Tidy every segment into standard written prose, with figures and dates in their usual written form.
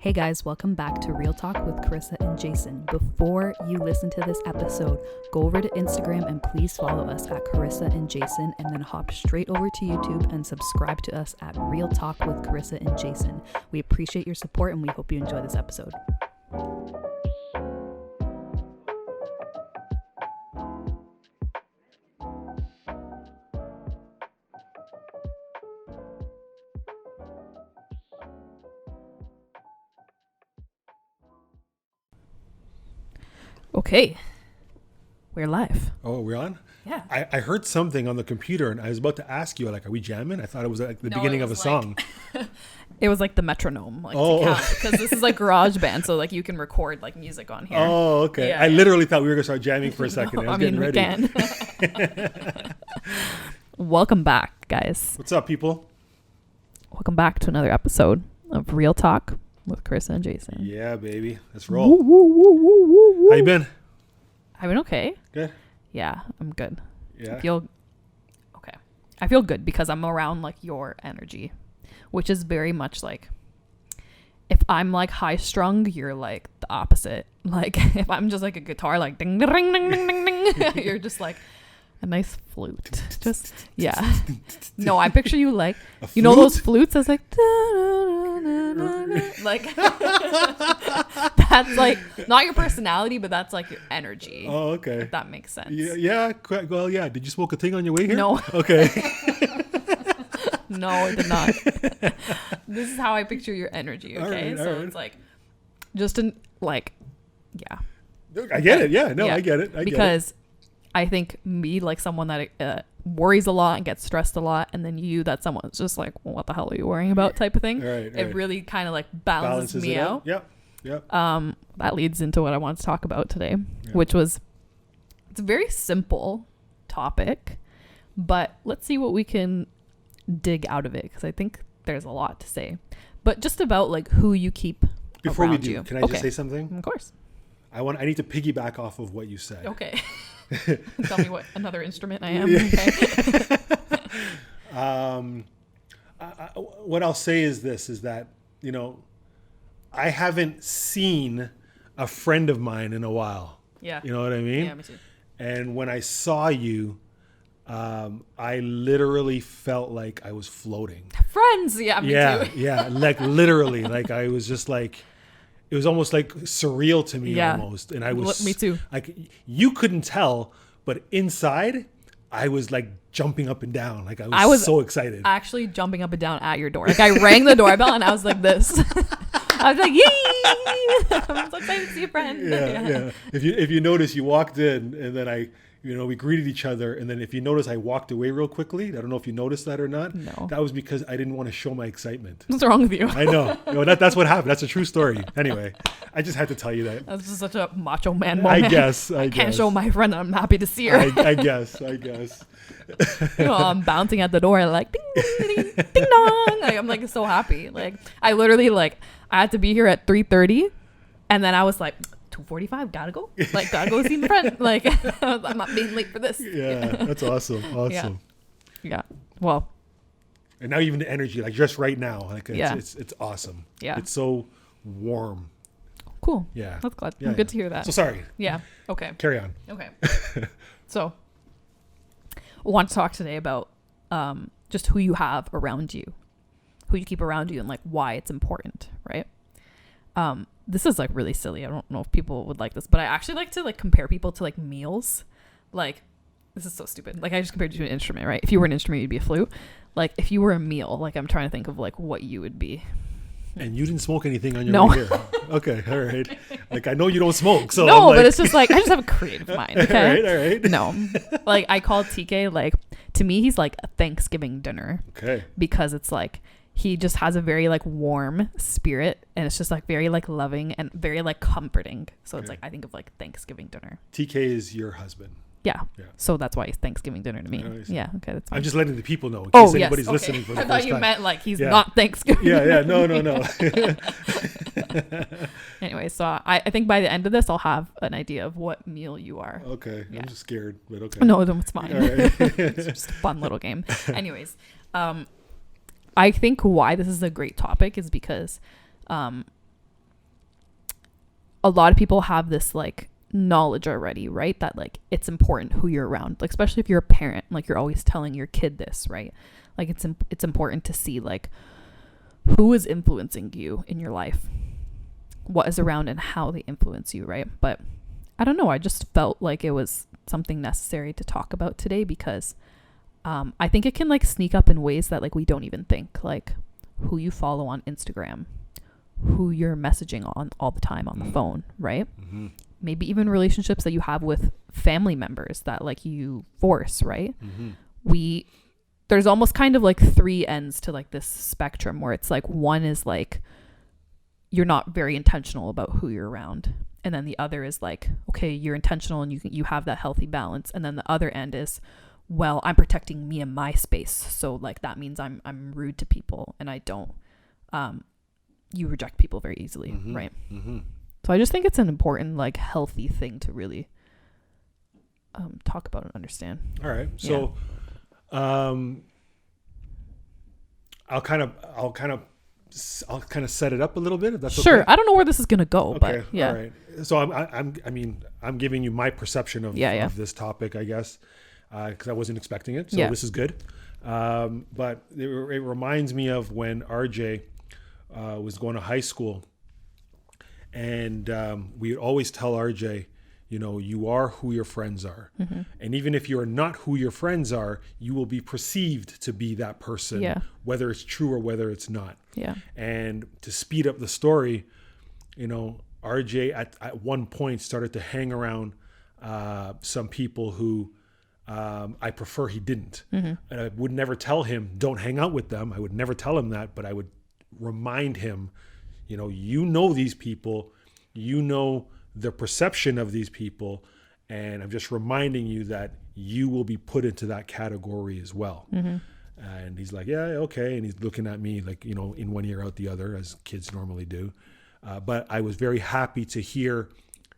Hey guys, welcome back to Real Talk with Carissa and Jason. Before you listen to this episode, go over to Instagram and please follow us at Carissa and Jason, and then hop straight over to YouTube and subscribe to us at Real Talk with Carissa and Jason. We appreciate your support and we hope you enjoy this episode. Okay, we're live. Oh, we're on? Yeah. I heard something on the computer and I was about to ask you, like, are we jamming? I thought it was like the beginning of a song. It was like the metronome, like to count, because this is like GarageBand, so like you can record like music on here. Oh, okay. Yeah, I literally thought we were gonna start jamming for a second. No, I was getting ready. We can. Welcome back, guys. What's up, people? Welcome back to another episode of Real Talk with Carissa and Jason. Yeah, baby. Let's roll. How you been? I've been okay. Good. Yeah, I'm good. Yeah. I feel okay. I feel good because I'm around like your energy, which is very much like if I'm like high strung, you're like the opposite. Like if I'm just like a guitar, like ding ding ding ding ding ding, you're just like a nice flute. Just yeah. No, I picture you like you know those flutes that's like like that's like not your personality, but that's like your energy. Oh, okay. If that makes sense. Yeah. Well, yeah. Did you smoke a thing on your way here? No. Okay. No, I did not. This is how I picture your energy. Okay, all so right. it's like just in like yeah. I get it. Yeah. No, Yeah. I get it. Because I think me, like someone that worries a lot and gets stressed a lot, and then you, that's someone that's just like, well, what the hell are you worrying about type of thing. Right. It really kind of like balances me out. Yep. That leads into what I want to talk about today, which was, it's a very simple topic, but let's see what we can dig out of it, because I think there's a lot to say. But just about like who you keep Before we around do, you. can I just say something? Of course. I need to piggyback off of what you said. Okay. Tell me what another instrument I am. Okay. What I'll say is this, is that, you know, I haven't seen a friend of mine in a while. Yeah. You know what I mean? Yeah, me too. And when I saw you, I literally felt like I was floating. Friends. Yeah, me too. Yeah. Like literally, like I was just like, it was almost like surreal to me almost. And I was, me too. Like you couldn't tell, but inside I was like jumping up and down. Like I was so excited. Actually jumping up and down at your door. Like I rang the doorbell and I was like this. I was like, yay! I'm so excited to see a friend. Yeah. If you notice, you walked in and then we greeted each other. And then if you notice, I walked away real quickly. I don't know if you noticed that or not. No. That was because I didn't want to show my excitement. What's wrong with you? I know. That's what happened. That's a true story. Anyway, I just had to tell you that. That's just such a macho man moment. I can't show my friend that I'm happy to see her. I guess. You know, I'm bouncing at the door like ding ding ding ding dong. Like, I'm like so happy. Like I literally I had to be here at 3:30, and then I was like 2:45. Gotta go see my friend. Like I'm not being late for this. Yeah, that's awesome. Yeah. Well. And now even the energy, like just right now, like it's awesome. Yeah. It's so warm. Cool. Yeah. That's glad. Yeah, Good to hear that. So sorry. Yeah. Okay. Carry on. Okay. So, I want to talk today about just who you have around you, who you keep around you, and like why it's important, right? This is like really silly. I don't know if people would like this, but I actually like to like compare people to like meals. Like, this is so stupid. Like I just compared you to an instrument, right? If you were an instrument, you'd be a flute. Like if you were a meal, like I'm trying to think of like what you would be. And you didn't smoke anything on your way here. Okay, all right. Like I know you don't smoke, so no, but it's just like I just have a creative mind. Okay, all right. No, like I call TK, like to me he's like a Thanksgiving dinner. Okay. Because it's like he just has a very like warm spirit, and it's just like very like loving and very like comforting. So it's like I think of like Thanksgiving dinner. TK is your husband. Yeah. So that's why it's Thanksgiving dinner to me. Yeah. Okay. That's fine. I'm just letting the people know in case anybody's yes, listening for the first time. I thought you meant like he's not Thanksgiving. Yeah. No. Anyway, so I think by the end of this, I'll have an idea of what meal you are. Okay. Yeah. I'm just scared, but okay. No, it's fine. All right. It's just a fun little game. Anyways, I think why this is a great topic is because a lot of people have this like knowledge already, right? That like it's important who you're around, like especially if you're a parent, like you're always telling your kid this, right? Like it's important to see like who is influencing you in your life, what is around and how they influence you, right? But I don't know, I just felt like it was something necessary to talk about today because I think it can like sneak up in ways that like we don't even think, like who you follow on Instagram, who you're messaging on all the time on the phone, right? Mm-hmm. Maybe even relationships that you have with family members that like you force, right? Mm-hmm. There's almost kind of like three ends to like this spectrum where it's like one is like you're not very intentional about who you're around, and then the other is like, okay, you're intentional and you have that healthy balance, and then the other end is, well, I'm protecting me and my space, so like that means I'm rude to people and I don't you reject people very easily, mm-hmm. right? Mm-hmm. So I just think it's an important like healthy thing to really talk about and understand. All right, so I'll kind of set it up a little bit, if that's sure. Okay. I don't know where this is gonna go, okay. But yeah. All right. So I'm giving you my perception of this topic, I guess, because I wasn't expecting it. So this is good. But it reminds me of when RJ was going to high school, and we would always tell RJ, you know, you are who your friends are. Mm-hmm. And even if you are not who your friends are, you will be perceived to be that person, whether it's true or whether it's not. Yeah. And to speed up the story, you know, RJ at one point started to hang around some people who I prefer he didn't. Mm-hmm. And I would never tell him, don't hang out with them. I would never tell him that, but I would remind him, you know these people, you know the perception of these people, and I'm just reminding you that you will be put into that category as well. Mm-hmm. And he's like, yeah, okay. And he's looking at me like, you know, in one ear out the other, as kids normally do. But I was very happy to hear,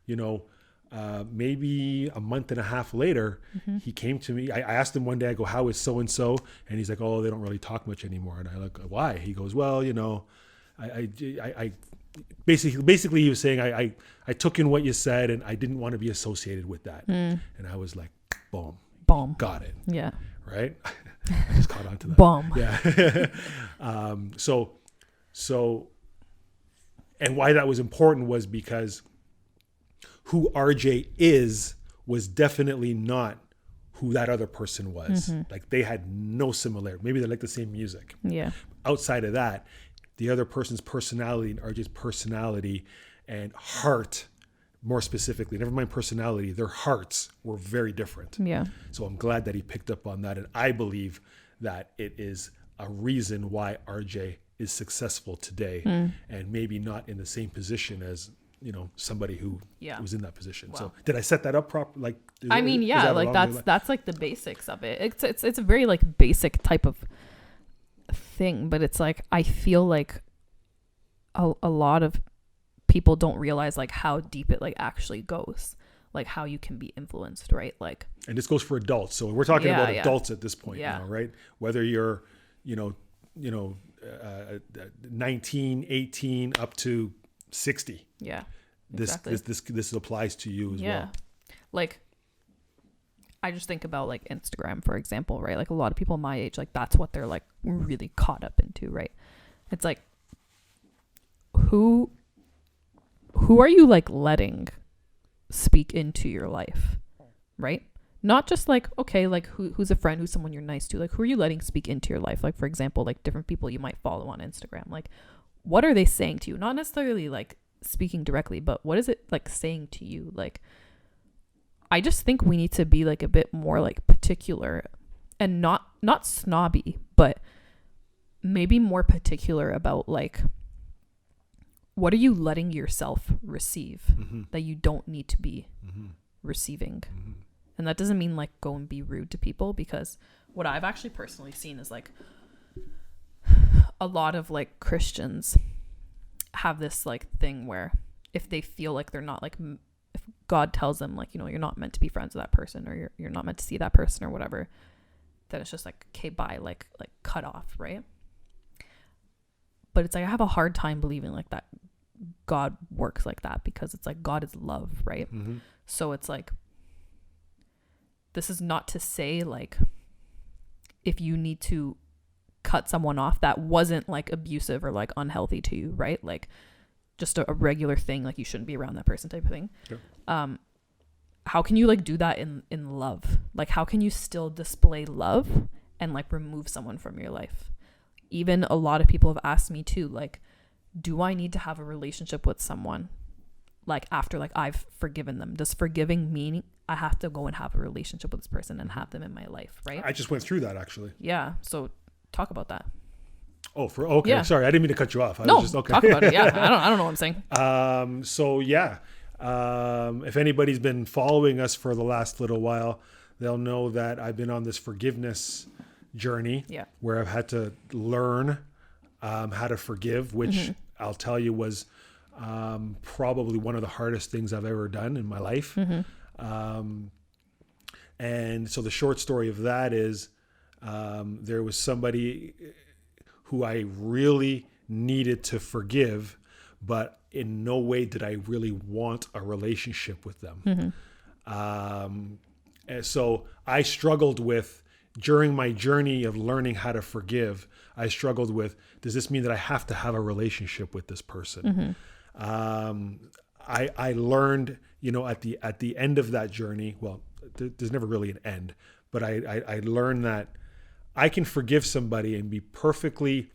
you know, maybe a month and a half later, mm-hmm. he came to me. I asked him one day, I go, how is so-and-so? And he's like, oh, they don't really talk much anymore. And I like, why? He goes, well, you know, I basically he was saying, I took in what you said and I didn't want to be associated with that. And I was like, boom, got it. Yeah. Right. I just caught on to that. Boom. Yeah. So, and why that was important was because who RJ is was definitely not who that other person was. Mm-hmm. Like they had no similarity. Maybe they like the same music. Yeah. Outside of that, the other person's personality and RJ's personality and heart, more specifically, never mind personality, their hearts were very different. Yeah. So I'm glad that he picked up on that. And I believe that it is a reason why RJ is successful today and maybe not in the same position as, you know, somebody who was in that position. Wow. So did I set that up proper? Like, I mean, like that's like the basics of it. It's a very like basic type of thing, but it's like, I feel like a lot of people don't realize like how deep it like actually goes, like how you can be influenced, right? Like, and this goes for adults. So we're talking about adults at this point now, right? Whether you're, 19, 18 up to 60. Yeah. Exactly. This applies to you as well. Like, I just think about like Instagram, for example, right? Like a lot of people my age, like that's what they're like really caught up into, right? It's like, who are you like letting speak into your life, right? Not just like, okay, like who's a friend, who's someone you're nice to, like who are you letting speak into your life? Like, for example, like different people you might follow on Instagram, like what are they saying to you? Not necessarily like speaking directly, but what is it like saying to you? Like, I just think we need to be like a bit more like particular and not snobby, but maybe more particular about like, what are you letting yourself receive that you don't need to be receiving? And that doesn't mean like go and be rude to people, because what I've actually personally seen is like a lot of like Christians have this like thing where if they feel like they're not like, if God tells them like, you know, you're not meant to be friends with that person, or you're not meant to see that person or whatever, then it's just like, okay, bye, like cut off, right? But it's like, I have a hard time believing like that God works like that, because it's like God is love, right? So it's like, this is not to say like if you need to cut someone off that wasn't like abusive or like unhealthy to you, right? Like just a regular thing, like you shouldn't be around that person type of thing. Sure. How can you like do that in love? Like how can you still display love and like remove someone from your life? Even a lot of people have asked me too, like, do I need to have a relationship with someone like after like I've forgiven them? Does forgiving mean I have to go and have a relationship with this person and have them in my life, right? I just went through that actually. Yeah. So talk about that. Oh, okay. Yeah. Sorry, I didn't mean to cut you off. Okay. Talk about it. Yeah, I don't know what I'm saying. So yeah, if anybody's been following us for the last little while, they'll know that I've been on this forgiveness journey. Yeah. Where I've had to learn how to forgive, which I'll tell you was probably one of the hardest things I've ever done in my life. And so the short story of that is there was somebody who I really needed to forgive, but in no way did I really want a relationship with them. And so I struggled with, during my journey of learning how to forgive, I struggled with, does this mean that I have to have a relationship with this person? I learned, at the end of that journey, well, there's never really an end, but I learned that I can forgive somebody and be perfectly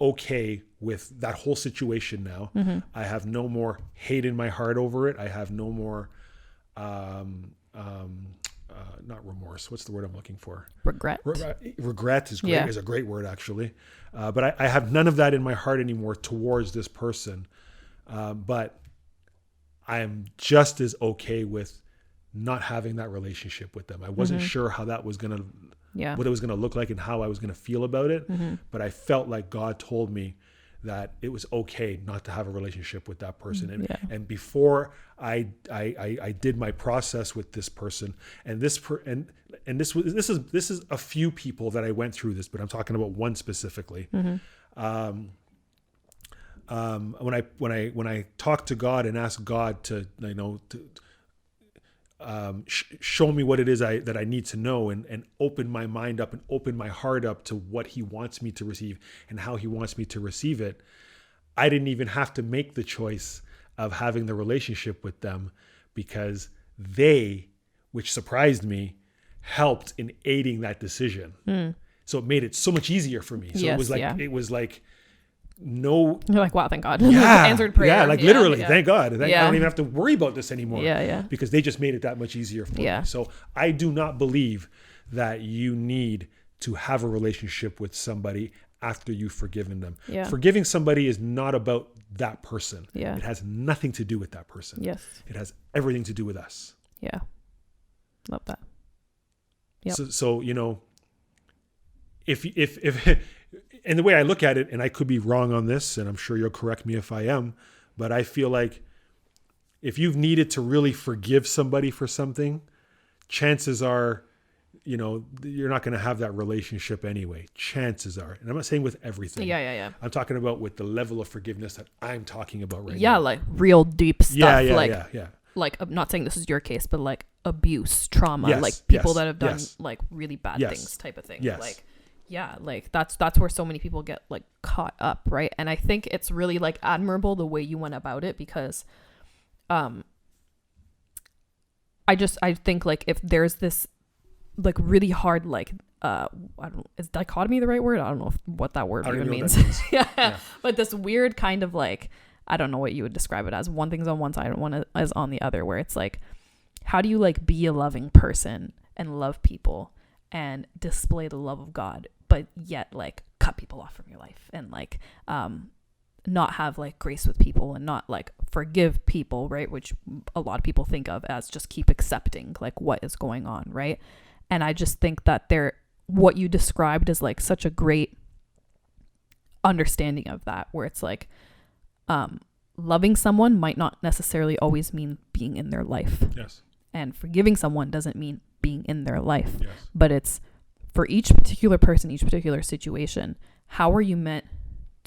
okay with that whole situation now. I have no more hate in my heart over it. I have no more, not remorse. What's the word I'm looking for? Regret. Regret is great. Yeah. Is a great word actually. But I have none of that in my heart anymore towards this person. But I am just as okay with not having that relationship with them. I wasn't sure how that was going to, what it was going to look like and how I was going to feel about it. But I felt like God told me that it was okay not to have a relationship with that person. And before I did my process with this person, and this is a few people that I went through this, but I'm talking about one specifically. When I talked to God and asked God to show me what it is that I need to know, and open my mind up and open my heart up to what he wants me to receive and how he wants me to receive it, I didn't even have to make the choice of having the relationship with them, because they, which surprised me, helped in aiding that decision. So it made it so much easier for me. So it was like no, you're like, wow, thank God. Yeah. Answered prayer. Yeah, like literally, thank God. I don't even have to worry about this anymore. Because they just made it that much easier for me. So I do not believe that you need to have a relationship with somebody after you've forgiven them. Forgiving somebody is not about that person. It has nothing to do with that person. It has everything to do with us. Love that. So if and the way I look at it, and I could be wrong on this, and I'm sure you'll correct me if I am, but I feel like if you've needed to really forgive somebody for something, chances are, you're not going to have that relationship anyway. Chances are. And I'm not saying with everything. I'm talking about with the level of forgiveness that I'm talking about right now. Like real deep stuff. Like, I'm not saying this is your case, but like abuse, trauma, like people that have done like really bad things type of thing. Like that's where so many people get like caught up, right? And I think it's really like admirable the way you went about it, because I think like if there's this like really hard like is dichotomy the right word? I don't know what that word even means. But this weird kind of like, I don't know what you would describe it as. One thing's on one side and one is on the other, where it's like, how do you like be a loving person and love people and display the love of God, but yet like cut people off from your life and like not have like grace with people and not like forgive people, right? Which a lot of people think of as just keep accepting like what is going on, right? And I just think that what you described is like such a great understanding of that, where it's like loving someone might not necessarily always mean being in their life. And forgiving someone doesn't mean being in their life. But it's for each particular person, each particular situation, how are you meant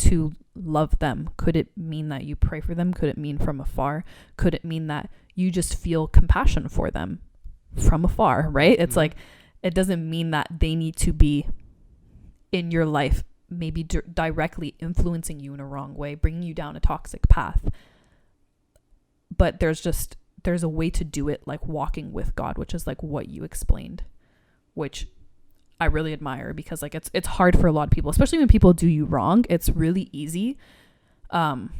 to love them? Could it mean that you pray for them? Could it mean from afar? Could it mean that you just feel compassion for them from afar, right? It's like, it doesn't mean that they need to be in your life, maybe directly influencing you in a wrong way, bringing you down a toxic path. But there's a way to do it, like walking with God, which is like what you explained, which I really admire, because like it's hard for a lot of people, especially when people do you wrong. It's really easy to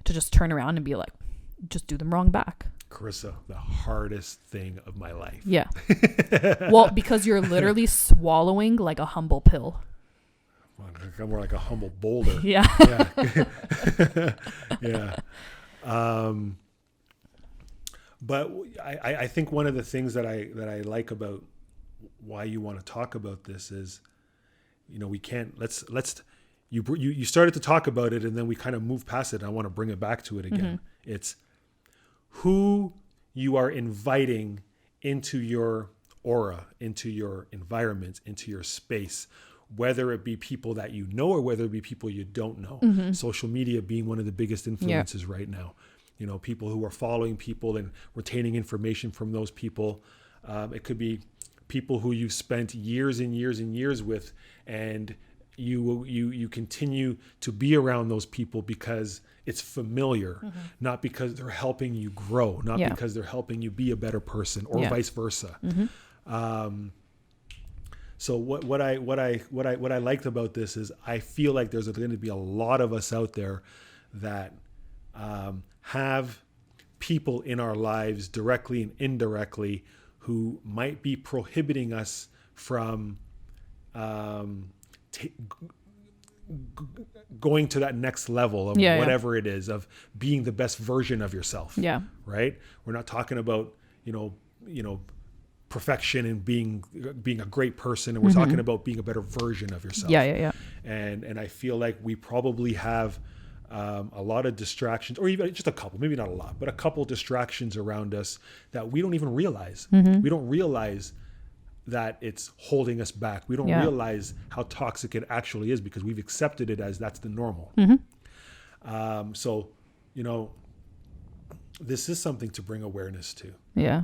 just turn around and be like, just do them wrong back. Carissa, the hardest thing of my life. Yeah. Well, because you're literally swallowing like a humble pill. More like a humble boulder. Yeah. Yeah. But I think one of the things that I like about why you want to talk about this is, we can't, you started to talk about it and then we kind of moved past it. And I want to bring it back to it again. It's who you are inviting into your aura, into your environment, into your space, whether it be people that you know or whether it be people you don't know. Social media being one of the biggest influences right now. People who are following people and retaining information from those people. It could be people who you've spent years and years and years with, and you continue to be around those people because it's familiar, not because they're helping you grow, not because they're helping you be a better person, or vice versa. So what I liked about this is I feel like there's going to be a lot of us out there that have people in our lives directly and indirectly who might be prohibiting us from going to that next level of whatever it is, of being the best version of yourself. Yeah. Right. We're not talking about, perfection and being a great person. And we're talking about being a better version of yourself. Yeah. And I feel like we probably have a lot of distractions, or even just a couple, maybe not a lot, but a couple distractions around us that we don't even realize. We don't realize that it's holding us back. We don't realize how toxic it actually is because we've accepted it as that's the normal. So, this is something to bring awareness to. Yeah.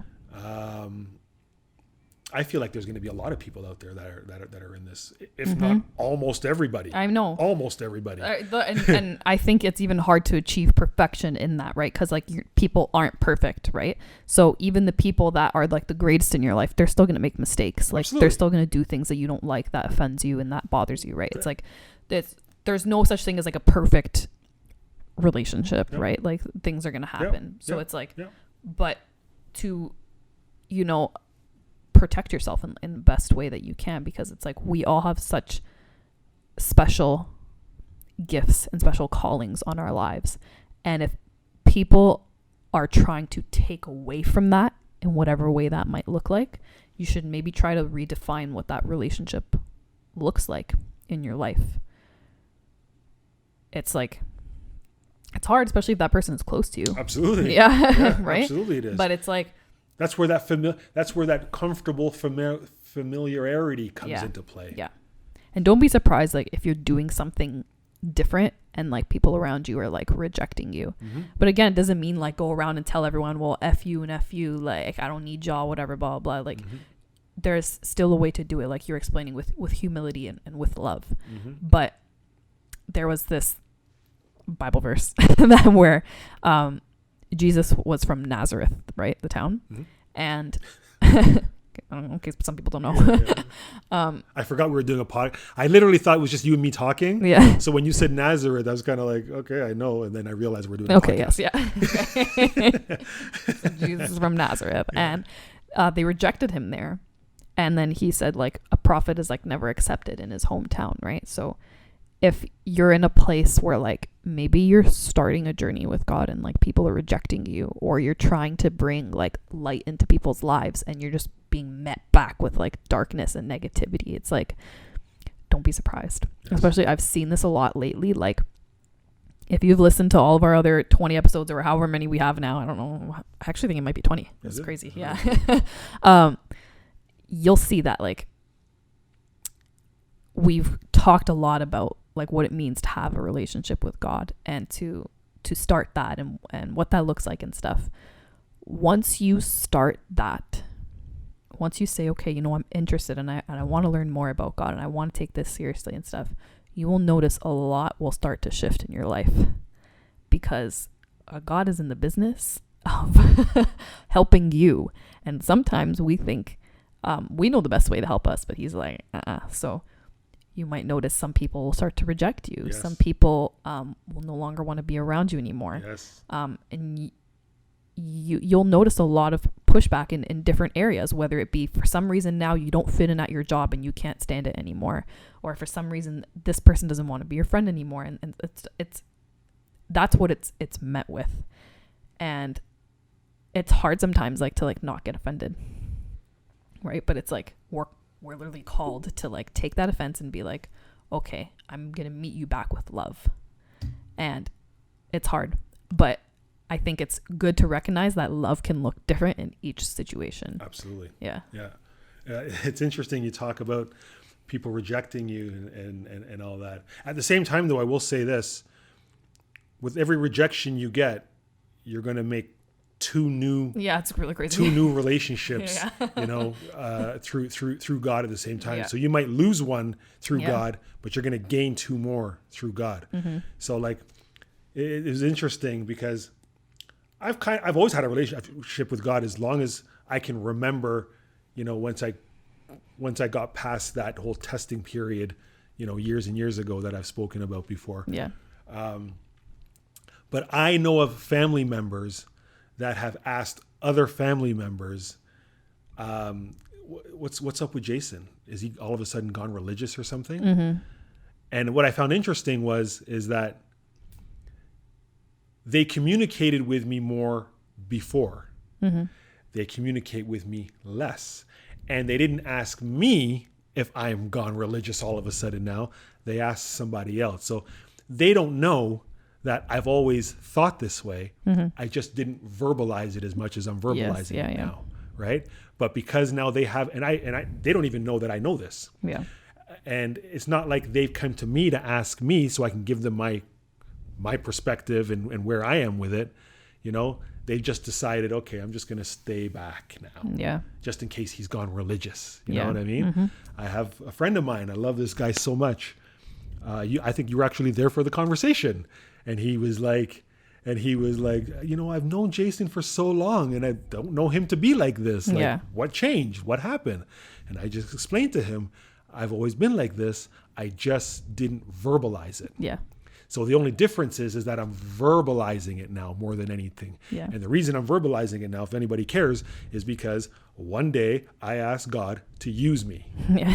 I feel like there's going to be a lot of people out there that are in this, if not almost everybody. I know. Almost everybody. And I think it's even hard to achieve perfection in that, right? Because like people aren't perfect, right? So even the people that are like the greatest in your life, they're still going to make mistakes. Like they're still going to do things that you don't like, that offends you and that bothers you, right? It's like there's no such thing as like a perfect relationship, right? Like things are going to happen. So it's like, but to, protect yourself in the best way that you can, because it's like we all have such special gifts and special callings on our lives, and if people are trying to take away from that in whatever way that might look like, you should maybe try to redefine what that relationship looks like in your life. It's like, it's hard, especially if that person is close to you. Absolutely. Yeah. Right. Absolutely it is. But it's like, that's where that comfortable familiarity comes into play. Yeah. And don't be surprised, like, if you're doing something different and like people around you are like rejecting you. But again, it doesn't mean like go around and tell everyone, well, F you and F you, like, I don't need y'all, whatever, blah, blah, blah. Like, there's still a way to do it, like you're explaining, with humility and with love. But there was this Bible verse where Jesus was from Nazareth, right? The town. And I don't know, in case some people don't know. I forgot we were doing a pod. I literally thought it was just you and me talking. Yeah. So when you said Nazareth, I was kind of like, okay, I know. And then I realized we're doing a podcast. Yes, so Jesus is from Nazareth. And they rejected him there. And then he said, like, a prophet is like never accepted in his hometown, right? So if you're in a place where like maybe you're starting a journey with God and like people are rejecting you, or you're trying to bring like light into people's lives and you're just being met back with like darkness and negativity, it's like, don't be surprised. Especially I've seen this a lot lately. Like if you've listened to all of our other 20 episodes or however many we have now, I don't know, I actually think it might be 20. It's crazy. Yeah. You'll see that like we've talked a lot about like what it means to have a relationship with God and to start that and what that looks like and stuff. Once you start that, once you say, okay, you know, I'm interested and I want to learn more about God and I want to take this seriously and stuff, you will notice a lot will start to shift in your life, because God is in the business of helping you. And sometimes we think we know the best way to help us, but he's like, So you might notice some people will start to reject you. Yes. Some people will no longer want to be around you anymore. Yes. And you'll notice a lot of pushback in different areas, whether it be for some reason now you don't fit in at your job and you can't stand it anymore, or for some reason this person doesn't want to be your friend anymore. And it's that's what it's met with. And it's hard sometimes like to like not get offended, right? But it's like we're literally called to like take that offense and be like, okay, I'm gonna meet you back with love. And it's hard, but I think it's good to recognize that love can look different in each situation. Absolutely. Yeah. It's interesting you talk about people rejecting you and all that. At the same time, though, I will say this: with every rejection you get, you're going to make two new relationships, you know, through God at the same time. Yeah. So you might lose one through God, but you're going to gain two more through God. Mm-hmm. So like, it is interesting because I've always had a relationship with God as long as I can remember, you know, once I got past that whole testing period, you know, years and years ago that I've spoken about before. Yeah. But I know of family members that have asked other family members, what's up with Jason? Is he all of a sudden gone religious or something? Mm-hmm. And what I found interesting is that they communicated with me more before. Mm-hmm. They communicate with me less. And they didn't ask me if I'm gone religious all of a sudden now. They asked somebody else. So they don't know that I've always thought this way. Mm-hmm. I just didn't verbalize it as much as I'm verbalizing it now, right? But because now they have, and they don't even know that I know this. Yeah. And it's not like they've come to me to ask me so I can give them my perspective and where I am with it. You know, they just decided, okay, I'm just going to stay back now. Yeah. Just in case he's gone religious. You know what I mean? Mm-hmm. I have a friend of mine. I love this guy so much. I think you were actually there for the conversation. And he was like, you know, I've known Jason for so long and I don't know him to be like this. Like, what changed? What happened? And I just explained to him, I've always been like this. I just didn't verbalize it. Yeah. So the only difference is that I'm verbalizing it now more than anything. Yeah. And the reason I'm verbalizing it now, if anybody cares, is because one day I asked God to use me. Yeah.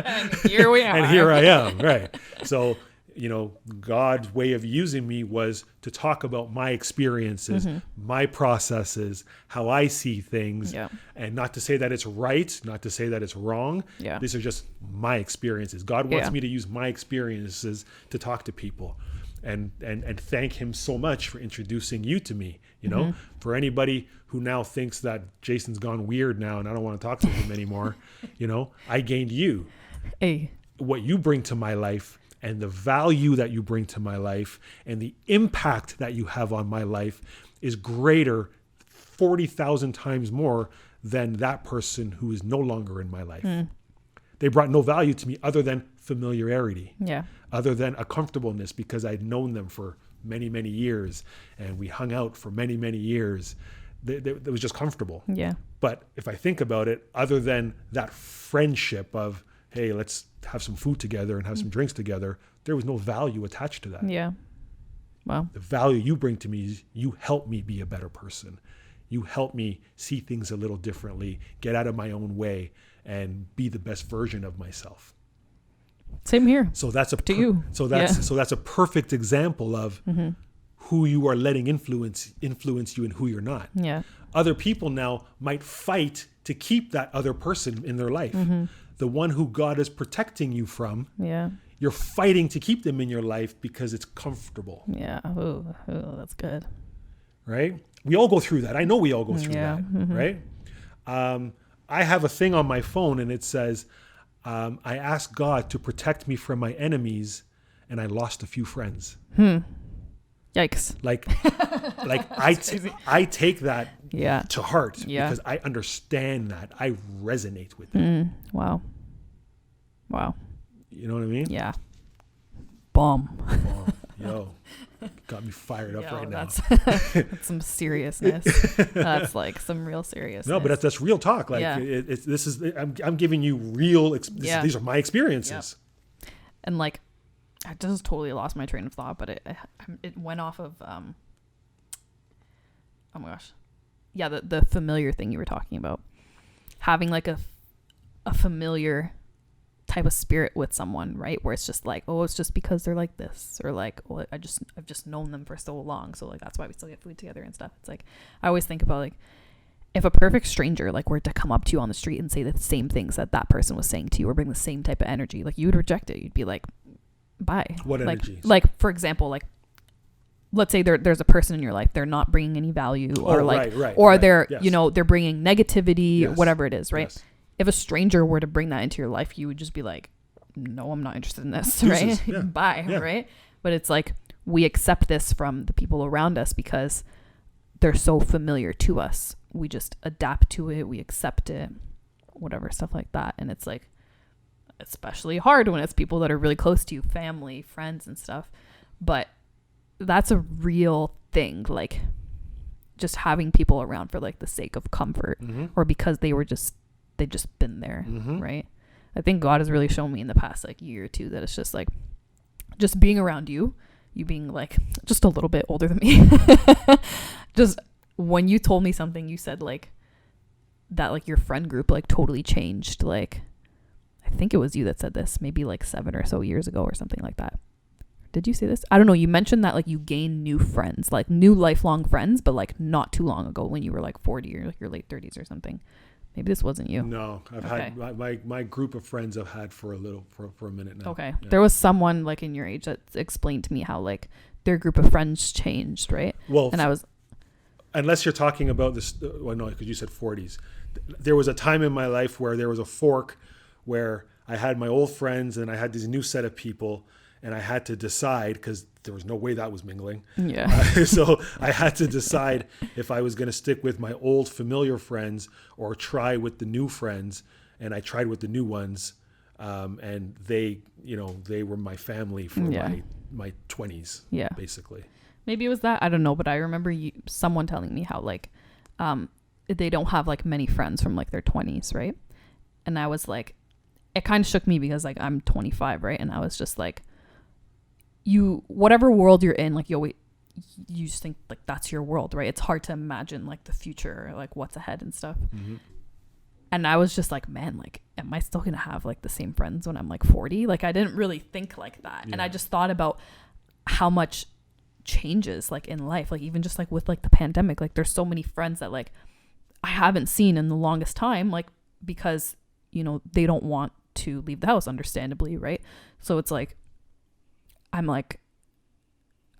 And here we are. And here I am. Right. So, you know, God's way of using me was to talk about my experiences, mm-hmm. my processes, how I see things, and not to say that it's right, not to say that it's wrong. Yeah. These are just my experiences. God wants me to use my experiences to talk to people, and thank him so much for introducing you to me. You know, mm-hmm. for anybody who now thinks that Jason's gone weird now and I don't want to talk to him anymore, you know, I gained you. Hey. What you bring to my life and the value that you bring to my life and the impact that you have on my life is greater 40,000 times more than that person who is no longer in my life. Mm. They brought no value to me other than familiarity, other than a comfortableness because I'd known them for many, many years and we hung out for many, many years. It was just comfortable. Yeah. But if I think about it, other than that friendship of, hey, let's have some food together and have some drinks together, there was no value attached to that. Yeah. Wow. The value you bring to me is you help me be a better person. You help me see things a little differently, get out of my own way, and be the best version of myself. Same here. So that's a perfect example of mm-hmm. who you are letting influence you and who you're not. Yeah. Other people now might fight to keep that other person in their life. Mm-hmm. The one who God is protecting you from, you're fighting to keep them in your life because it's comfortable. Yeah. Ooh, that's good. Right? We all go through that. I know we all go through that. Mm-hmm. Right? I have a thing on my phone and it says, I asked God to protect me from my enemies, and I lost a few friends. Yikes. Like I take that to heart because I understand that. I resonate with it. Wow. You know what I mean? Yeah. Bomb. Yo, got me fired up right now. That's some seriousness. That's like some real seriousness. No, but that's real talk. Like I'm giving you real. These are my experiences. Yep. And like, I just totally lost my train of thought, but it went off of oh my gosh, yeah, the familiar thing you were talking about, having like a familiar type of spirit with someone, right? Where it's just like, oh, it's just because they're like this, or like, oh, I've just known them for so long, so like that's why we still get food together and stuff. It's like, I always think about like, if a perfect stranger like were to come up to you on the street and say the same things that person was saying to you, or bring the same type of energy, like you would reject it. You'd be like, bye. What energy? Like for example, like let's say there's a person in your life, they're not bringing any value, or like, they're yes. They're bringing negativity, yes. or whatever it is, right? Yes. If a stranger were to bring that into your life, you would just be like, no, I'm not interested in this. Deuces. Right? Yeah. Bye. Yeah. Right. But it's like, we accept this from the people around us because they're so familiar to us. We just adapt to it. We accept it, whatever, stuff like that. And it's like, especially hard when it's people that are really close to you, family, friends and stuff. But that's a real thing. Like just having people around for like the sake of comfort, mm-hmm. or because they've just been there. Mm-hmm. Right. I think God has really shown me in the past like year or two that it's just like, just being around you being like just a little bit older than me. Just when you told me something, you said like that, like your friend group like totally changed. Like, I think it was you that said this maybe like 7 or so years ago or something like that. Did you say this? I don't know. You mentioned that like you gained new friends, like new lifelong friends, but like not too long ago when you were like 40 or like your late 30s or something. Maybe this wasn't you. No, I've had my group of friends I've had for a minute now. Okay. Yeah. There was someone like in your age that explained to me how like their group of friends changed, right? Well, and I was, unless you're talking about this, well, no, because you said 40s. There was a time in my life where there was a fork where I had my old friends and I had this new set of people, and I had to decide, because there was no way that was mingling. Yeah. So I had to decide if I was going to stick with my old familiar friends or try with the new friends. And I tried with the new ones. And they were my family for my 20s, basically. Maybe it was that. I don't know. But I remember someone telling me how like they don't have like many friends from like their 20s, right? And I was like, it kind of shook me because like I'm 25, right? And I was just like, whatever world you're in, like you just think like that's your world, right? It's hard to imagine like the future, or, like what's ahead and stuff. Mm-hmm. And I was just like, man, like, am I still gonna have like the same friends when I'm like 40? Like, I didn't really think like that. Yeah. And I just thought about how much changes like in life, like even just like with like the pandemic, like there's so many friends that like I haven't seen in the longest time, like because they don't want to leave the house, understandably, right? So it's like, I'm like,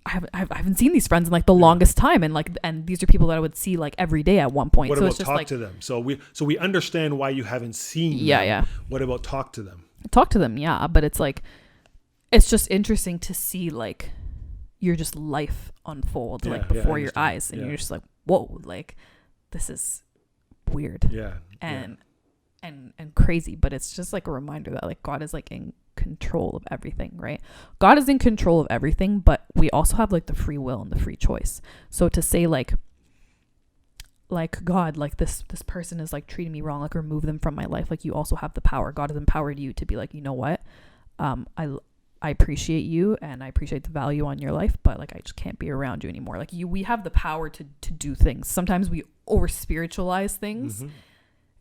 I haven't seen these friends in like the longest time, and these are people that I would see like every day at one point. What so about it's just talk like, to them? So we understand why you haven't seen them. Yeah. What about talk to them? Talk to them, yeah. But it's like, it's just interesting to see like your just life unfold like before your eyes, and you're just like, whoa, like this is weird. Yeah. And crazy, but it's just like a reminder that like God is like in control of everything, right? God is in control of everything, but we also have like the free will and the free choice. So to say like God, like this person is like treating me wrong, like remove them from my life, like you also have the power. God has empowered you to be like, you know what, I appreciate you and I appreciate the value on your life, but like I just can't be around you anymore. Like we have the power to do things. Sometimes we over spiritualize things. Mm-hmm.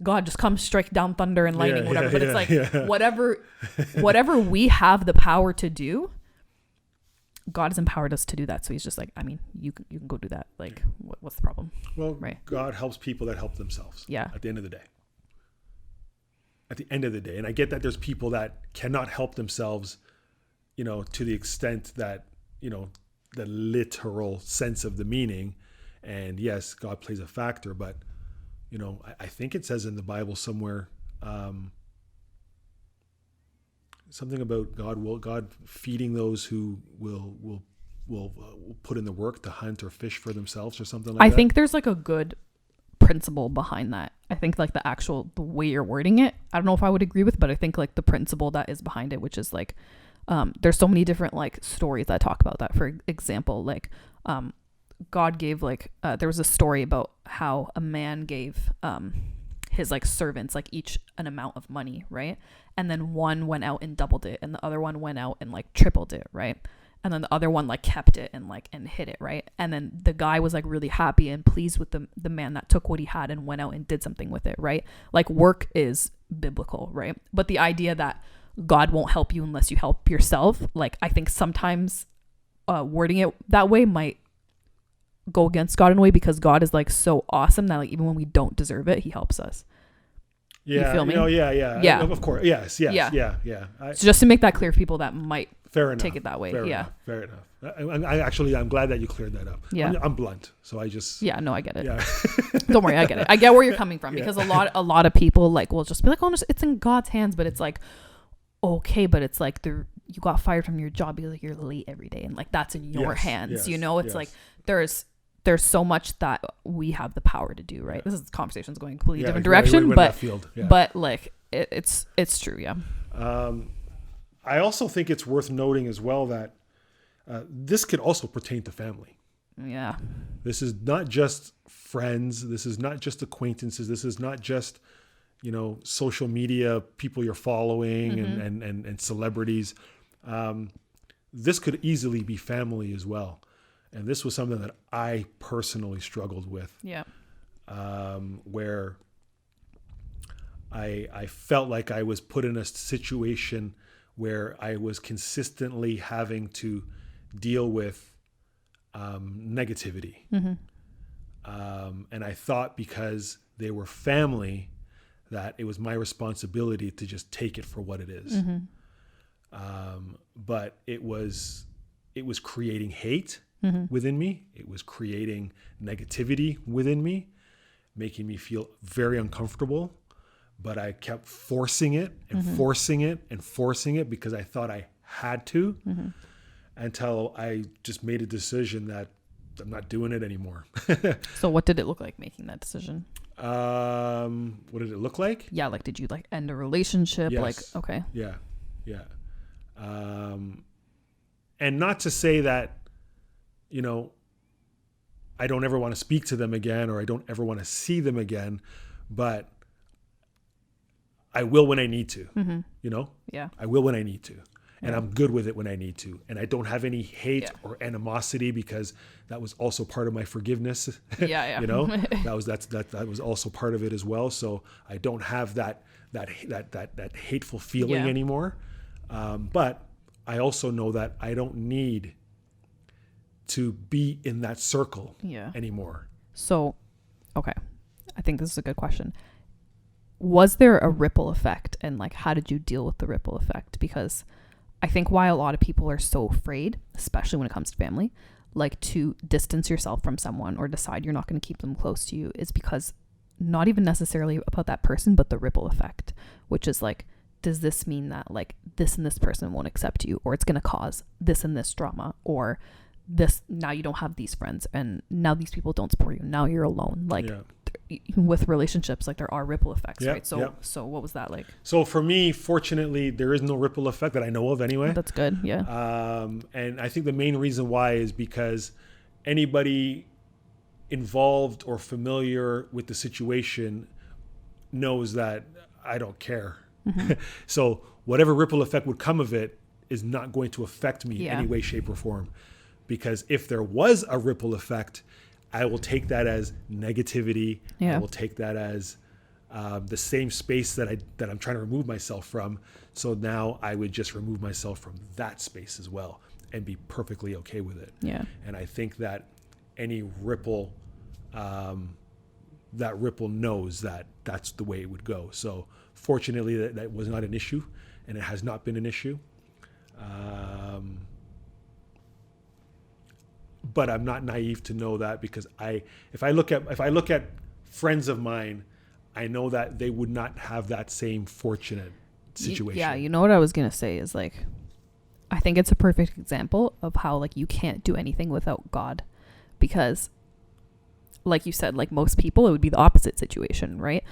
God just comes, strike down thunder and lightning, whatever. But it's like whatever we have the power to do, God has empowered us to do that. So he's just like, I mean, you can go do that. Like, what's the problem? Well, right. God helps people that help themselves. Yeah. At the end of the day. And I get that there's people that cannot help themselves, to the extent that, the literal sense of the meaning. And yes, God plays a factor, but I think it says in the Bible somewhere, something about God feeding those who will put in the work to hunt or fish for themselves or something like that. I think there's like a good principle behind that. I think like the way you're wording it, I don't know if I would agree with, but I think like the principle that is behind it, which is like, there's so many different like stories that talk about that. For example, like, God gave like, there was a story about how a man gave, his like servants like each an amount of money, right? And then one went out and doubled it, and the other one went out and like tripled it, right? And then the other one like kept it and hid it, right? And then the guy was like really happy and pleased with the man that took what he had and went out and did something with it, right? Like, work is biblical, right? But the idea that God won't help you unless you help yourself, like, I think sometimes wording it that way might go against God in a way, because God is like so awesome that like even when we don't deserve it, he helps us. Yeah, you feel me? Yeah. Of course. Yes. Yeah. So just to make that clear for people that might take it that way. Fair enough. I'm glad that you cleared that up. Yeah. I'm blunt, so I just. Yeah. No, I get it. Yeah. Don't worry, I get it. I get where you're coming from, because a lot of people like will just be like, oh, it's in God's hands, but it's like, okay, but it's like you got fired from your job because like you're late every day, and like that's in your hands. It's like there's so much that we have the power to do, right? This is conversation's going a completely different direction, but like it's true. Yeah. I also think it's worth noting as well that this could also pertain to family. Yeah. This is not just friends. This is not just acquaintances. This is not just, social media people you're following and celebrities. This could easily be family as well. And this was something that I personally struggled with. Yeah. Where I felt like I was put in a situation where I was consistently having to deal with negativity. And I thought because they were family that it was my responsibility to just take it for what it is. But it was creating hate within me. It was creating negativity within me, making me feel very uncomfortable. But I kept forcing it and forcing it and forcing it because I thought I had to, until I just made a decision that I'm not doing it anymore. So what did it look like making that decision? What did it look like? Yeah, like did you like end a relationship? Yes. Like, okay. Yeah. And not to say that, I don't ever want to speak to them again, or I don't ever want to see them again, but I will when I need to, Yeah. I will when I need to. And I'm good with it when I need to. And I don't have any hate or animosity, because that was also part of my forgiveness. Yeah. That was also part of it as well. So I don't have that hateful feeling anymore. But I also know that I don't need to be in that circle anymore. So, okay. I think this is a good question. Was there a ripple effect, and like how did you deal with the ripple effect? Because I think why a lot of people are so afraid, especially when it comes to family, like to distance yourself from someone or decide you're not going to keep them close to you, is because not even necessarily about that person, but the ripple effect, which is like, does this mean that like this and this person won't accept you, or it's going to cause this and this drama, or this, now you don't have these friends, and now these people don't support you, now you're alone. Like with relationships, like there are ripple effects, right? So what was that like? So for me, fortunately, there is no ripple effect that I know of anyway. That's good. Yeah. And I think the main reason why is because anybody involved or familiar with the situation knows that I don't care. So whatever ripple effect would come of it is not going to affect me in any way, shape, or form. Because if there was a ripple effect, I will take that as negativity. I will take that as the same space that I'm trying to remove myself from. So now I would just remove myself from that space as well and be perfectly okay with it. Yeah. And I think that any ripple, that ripple knows that that's the way it would go. So fortunately, that was not an issue, and it has not been an issue. But I'm not naive to know that, because if I look at friends of mine, I know that they would not have that same fortunate situation. Yeah, you know what I was gonna say is like, I think it's a perfect example of how like you can't do anything without God, because like you said, like most people, it would be the opposite situation, right?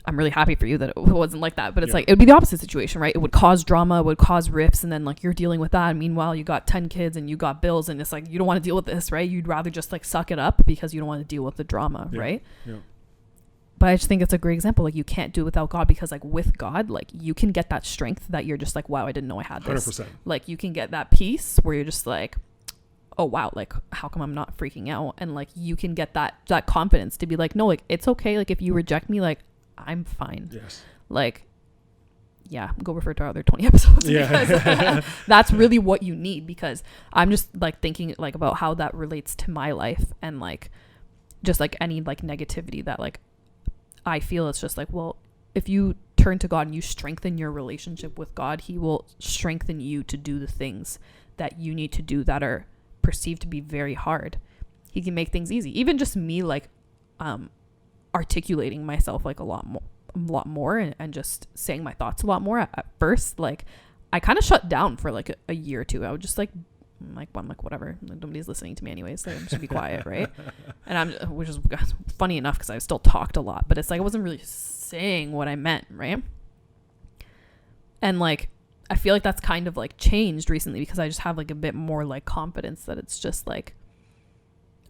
I'm really happy for you that it wasn't like that, but it's like, it would be the opposite situation, right? It would cause drama, it would cause rifts, and then like you're dealing with that. And meanwhile, you got 10 kids and you got bills, and it's like, you don't want to deal with this, right? You'd rather just like suck it up because you don't want to deal with the drama, right? Yeah. But I just think it's a great example. Like you can't do it without God, because like with God, like you can get that strength that you're just like, wow, I didn't know I had this. 100%. Like you can get that peace where you're just like, oh wow, like how come I'm not freaking out? And like you can get that confidence to be like, no, like it's okay. Like if you reject me, like I'm fine. Yes. Like, yeah, go refer to our other 20 episodes. Yeah. Because that's really what you need, because I'm just like thinking like about how that relates to my life, and like just like any like negativity that like I feel. It's just like, well, if you turn to God and you strengthen your relationship with God, he will strengthen you to do the things that you need to do that are perceived to be very hard. He can make things easy. Even just me like articulating myself like a lot more and just saying my thoughts a lot more. At first, like I kind of shut down for like a year or two. I would just I'm like whatever, like, nobody's listening to me anyway, so I'm just gonna be quiet, right? And which is funny enough because I still talked a lot, but it's like I wasn't really saying what I meant, right? And like I feel like that's kind of like changed recently, because I just have like a bit more like confidence that it's just like,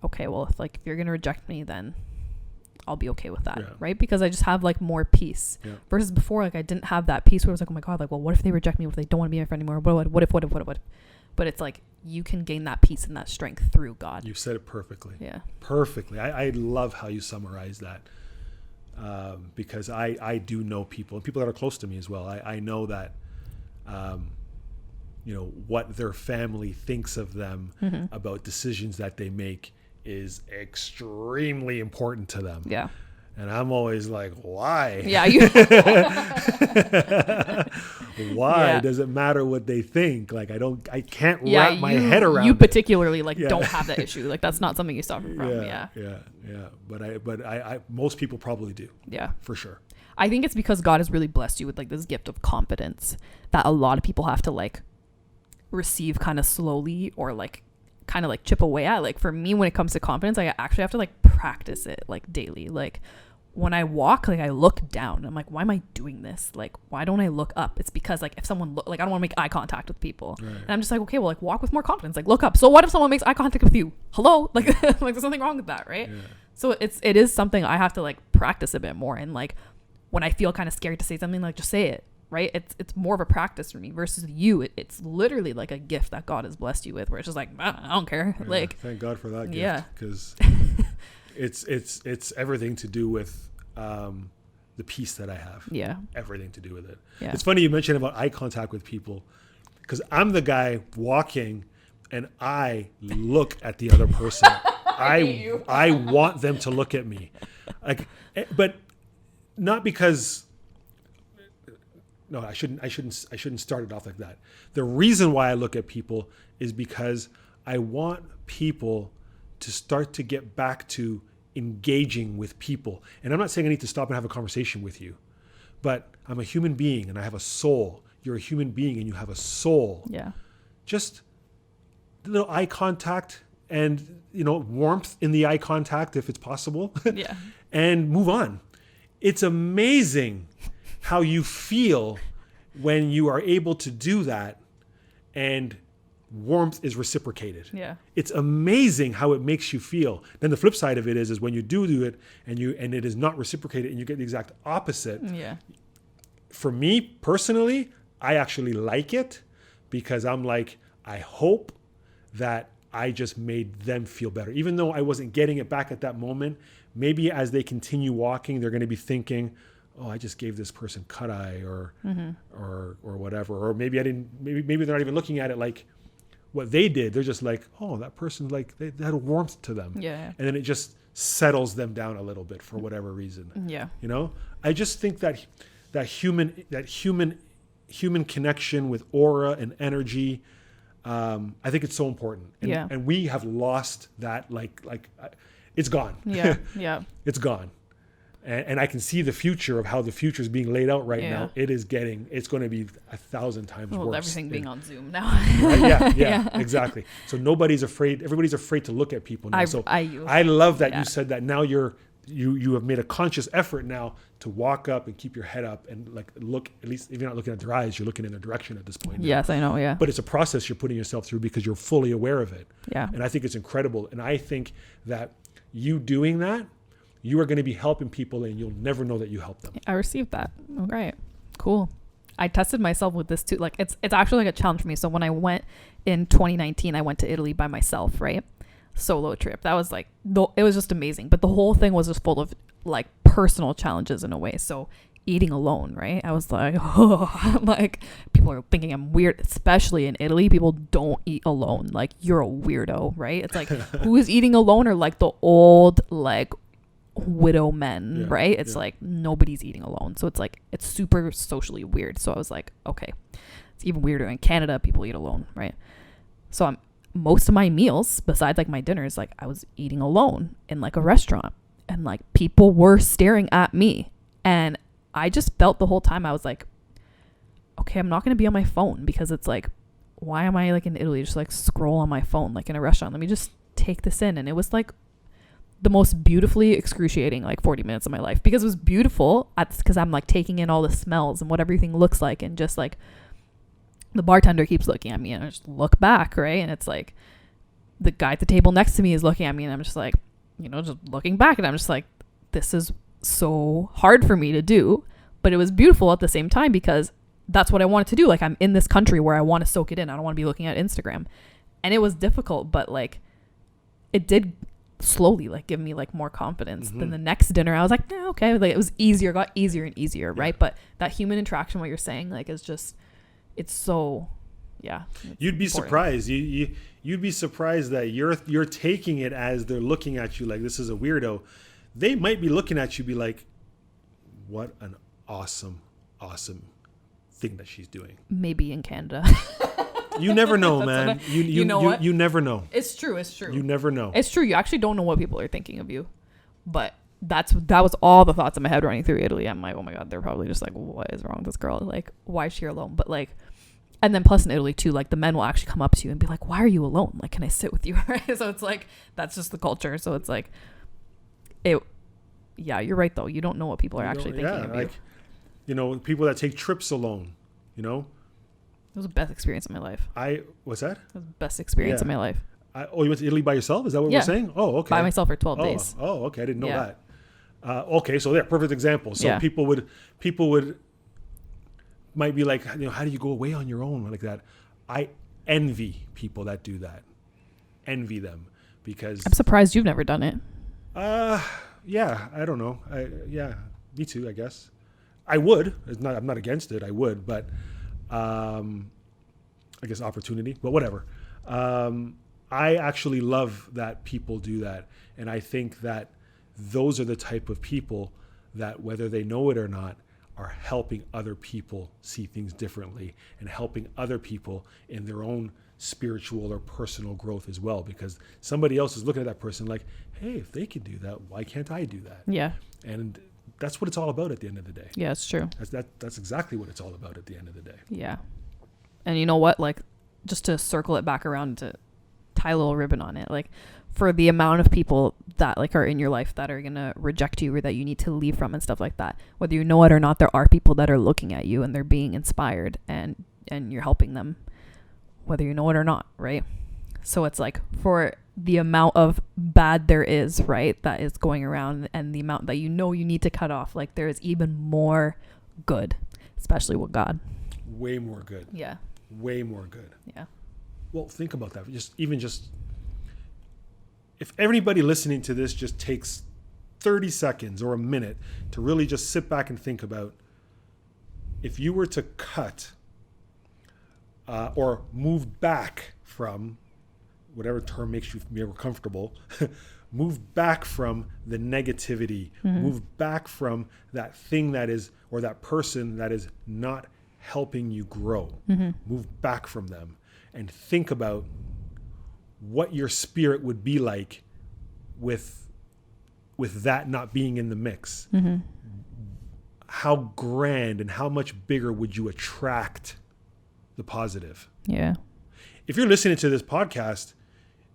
okay, well if you're gonna reject me, then I'll be okay with that, right? Because I just have like more peace versus before. Like I didn't have that peace where I was like, oh my God, like, well, what if they reject me? What if they don't want to be my friend anymore? What if? But it's like you can gain that peace and that strength through God. You said it perfectly. Yeah, perfectly. I love how you summarize that, because I do know people, and people that are close to me as well. I know that, what their family thinks of them about decisions that they make is extremely important to them. Yeah. And I'm always like, why? Yeah. Why does it matter what they think? Like, I can't wrap my head around you it. Particularly like don't have that issue. Like that's not something you suffer from. Yeah. But I most people probably do. Yeah. For sure. I think it's because God has really blessed you with like this gift of confidence that a lot of people have to like receive kind of slowly, or like kind of like chip away at. Like for me, when it comes to confidence, I actually have to like practice it like daily. Like when I walk, like I look down. I'm like, why am I doing this? Like, why don't I look up? It's because like if someone like I don't want to make eye contact with people, right. And I'm just like, okay, well, like walk with more confidence. Like look up. So what if someone makes eye contact with you? Hello, like like there's something wrong with that, right? Yeah. So it is something I have to like practice a bit more. And like when I feel kind of scared to say something, like just say it. Right? It's more of a practice for me versus you. It's literally like a gift that God has blessed you with, where it's just like, I don't care. Yeah, like, thank God for that gift, because it's everything to do with the peace that I have. Yeah, everything to do with it. Yeah. It's funny you mentioned about eye contact with people, because I'm the guy walking and I look at the other person. I want them to look at me, like, but not because. No, I shouldn't start it off like that. The reason why I look at people is because I want people to start to get back to engaging with people. And I'm not saying I need to stop and have a conversation with you, but I'm a human being and I have a soul. You're a human being and you have a soul. Yeah. Just a little eye contact and, warmth in the eye contact if it's possible. Yeah. And move on. It's amazing how you feel when you are able to do that and warmth is reciprocated. Yeah. It's amazing how it makes you feel. Then the flip side of it is when you do it and it is not reciprocated and you get the exact opposite. Yeah. For me personally, I actually like it, because I'm like, I hope that I just made them feel better. Even though I wasn't getting it back at that moment, maybe as they continue walking, they're going to be thinking, oh, I just gave this person cut eye or whatever. Or maybe I didn't, maybe they're not even looking at it like what they did. They're just like, oh, that person, like they had a warmth to them. Yeah. And then it just settles them down a little bit for whatever reason. Yeah. I just think that human connection with aura and energy, I think it's so important. And we have lost that, like it's gone. Yeah. Yeah. It's gone. And I can see the future of how the future is being laid out right now. It's going to be 1,000 times worse. Everything being on Zoom now. Right? Yeah, exactly. So nobody's afraid. Everybody's afraid to look at people now. I love that you said that. Now you have made a conscious effort now to walk up and keep your head up and like look, at least if you're not looking at their eyes, you're looking in their direction at this point. Yes, I know. Yeah. But it's a process you're putting yourself through because you're fully aware of it. Yeah. And I think it's incredible. And I think that you doing that, you are going to be helping people and you'll never know that you helped them. I received that. Oh, great. Cool. I tested myself with this too. Like it's actually like a challenge for me. So when I went in 2019, I went to Italy by myself, right? Solo trip. That was like, it was just amazing. But the whole thing was just full of like personal challenges in a way. So eating alone, right? I was like, oh, like people are thinking I'm weird, especially in Italy. People don't eat alone. Like you're a weirdo, right? It's like who is eating alone, or like the old like widow men, right? It's like nobody's eating alone. So it's like it's super socially weird. So I was like, okay, it's even weirder in Canada. People eat alone, right? So most of my meals, besides like my dinners, like I was eating alone in like a restaurant, and like people were staring at me, and I just felt the whole time I was like, okay, I'm not going to be on my phone, because it's like, why am I like in Italy just like scroll on my phone like in a restaurant? Let me just take this in. And it was like the most beautifully excruciating like 40 minutes of my life, because it was beautiful because I'm like taking in all the smells and what everything looks like, and just like the bartender keeps looking at me and I just look back, right? And it's like the guy at the table next to me is looking at me and I'm just like, just looking back, and I'm just like, this is so hard for me to do, but it was beautiful at the same time because that's what I wanted to do. Like I'm in this country where I want to soak it in. I don't want to be looking at Instagram. And it was difficult, but like it did slowly like give me like more confidence. Then the next dinner I was like, okay, like it was easier, got easier and easier, right? But that human interaction, what you're saying, like is just, it's so, you'd be important. Surprised. You'd be surprised that you're taking it as they're looking at you like this is a weirdo. They might be looking at you be like, what an awesome thing that she's doing. Maybe in Canada. You never know, man. You know what? You never know. It's true. You never know. It's true. You actually don't know what people are thinking of you. But that was all the thoughts in my head running through Italy. I'm like, oh my God, they're probably just like, what is wrong with this girl? Like, why is she here alone? But like, and then plus in Italy too, like the men will actually come up to you and be like, why are you alone? Like, can I sit with you? Right? So it's like, that's just the culture. So it's like, you're right though. You don't know what people are actually thinking of like, you. People that take trips alone, It was the best experience of my life. What's that? It was the best experience of my life. You went to Italy by yourself? Is that what we're saying? Oh, okay. By myself for 12 days. Oh, okay. I didn't know that. Okay, so perfect example. So people would might be like, how do you go away on your own like that? I envy people that do that. Envy them because I'm surprised you've never done it. Yeah, I don't know. Me too, I guess. I would. I'm not against it. I would, but I guess opportunity, but whatever. I actually love that people do that. And I think that those are the type of people that, whether they know it or not, are helping other people see things differently and helping other people in their own spiritual or personal growth as well, because somebody else is looking at that person like, hey, if they can do that, why can't I do that? Yeah. And that's what it's all about at the end of the day. Yeah, it's true. That's exactly what it's all about at the end of the day. Yeah. And you know what? Like, just to circle it back around, to tie a little ribbon on it, like for the amount of people that like are in your life that are going to reject you or that you need to leave from and stuff like that, whether you know it or not, there are people that are looking at you and they're being inspired and you're helping them, whether you know it or not, right? So it's like, for the amount of bad there is, right, that is going around, and the amount that you need to cut off, like there is even more good, especially with God. Way more good. Yeah. Way more good. Yeah. Well, think about that. Just if everybody listening to this just takes 30 seconds or a minute to really just sit back and think about, if you were to cut or move back from, whatever term makes you more comfortable, move back from the negativity, move back from that thing that is, or that person that is not helping you grow, move back from them and think about what your spirit would be like with with that not being in the mix, how grand and how much bigger would you attract the positive? Yeah. If you're listening to this podcast,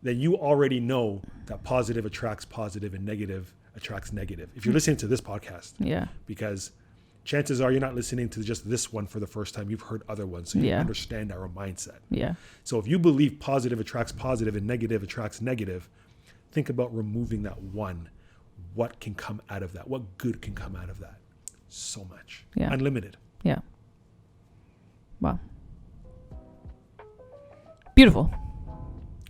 then you already know that positive attracts positive and negative attracts negative. If you're listening to this podcast, because chances are you're not listening to just this one for the first time. You've heard other ones, so you understand our mindset. Yeah. So if you believe positive attracts positive and negative attracts negative, think about removing that one. What can come out of that? What good can come out of that? So much. Yeah. Unlimited. Yeah. Wow. Beautiful.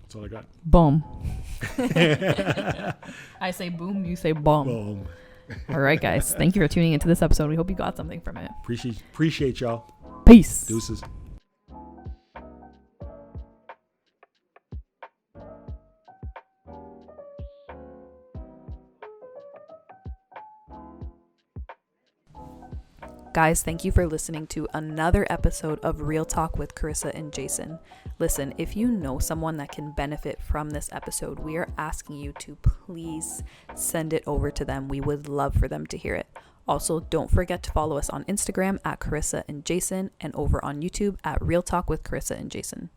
That's all I got. Boom. I say boom, you say boom. Boom. All right, guys. Thank you for tuning into this episode. We hope you got something from it. Appreciate y'all. Peace. Deuces. Guys, thank you for listening to another episode of Real Talk with Carissa and Jason. Listen, if you know someone that can benefit from this episode, we are asking you to please send it over to them. We would love for them to hear it. Also, don't forget to follow us on Instagram at Carissa and Jason and over on YouTube at Real Talk with Carissa and Jason.